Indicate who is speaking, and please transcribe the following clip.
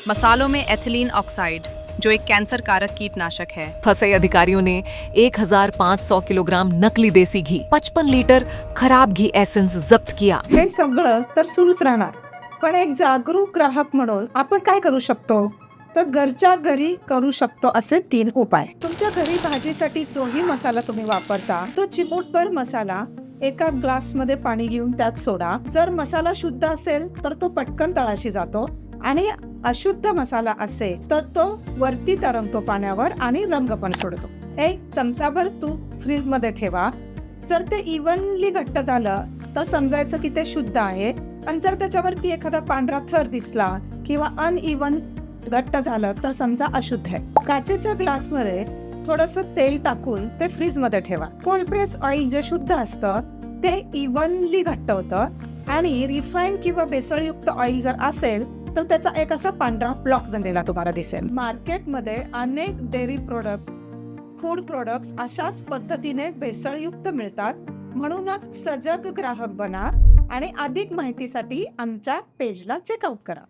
Speaker 1: मसालों में ethylene oxide, जो एक कैंसर कारक कीटनाशक है।
Speaker 2: फंसे अधिकारियों ने 1500 किलोग्राम नकली देसी घी, 55 लीटर खराब घी एसेंस जप्त किया।
Speaker 3: हे सगळं तर सुरूच राहणार, पण एक जागरूक ग्राहक म्हणून आपण काय करू शकतो, तर घरच्या घरी करू शकतो असे 3 उपाय. तुमच्या घरी भाजीसाठी जोही मसाला तुम्ही वापरता तो चिमूटभर मसाला एका ग्लासमध्ये पाणी घेऊन त्यात सोडा. जर मसाला शुद्ध असेल तर तो पटकन तळाशी जातो आणि अशुद्ध मसाला असेल तर तो वरती तरंगतो पाण्यावर आणि रंग पण सोडतो. एक चमचाभर तूप फ्रीज मध्ये ठेवा. जर ते इव्हनली घट्ट झालं तर समजायचं की ते शुद्ध आहे, आणि जर त्याच्यावरती एखादा पांढरा थर दिसला किंवा अनइव्हन घट्ट झालं तर समजा अशुद्ध आहे. काचेच्या ग्लासमध्ये थोडंसं तेल टाकून ते फ्रीज मध्ये ठेवा. कोल्ड प्रेस ऑइल जे शुद्ध असतं ते इव्हनली घट्ट होतं, आणि रिफाईंड किंवा भेसळयुक्त ऑइल जर असेल तर त्याचा एक असा पांढरा ब्लॉक झालेला तुम्हाला दिसेल. मार्केटमध्ये अनेक डेअरी प्रोडक्ट, फूड प्रोडक्ट्स अशाच पद्धतीने भेसळयुक्त मिळतात. म्हणूनच सजग ग्राहक बना आणि अधिक माहितीसाठी आमच्या पेजला चेकआउट करा.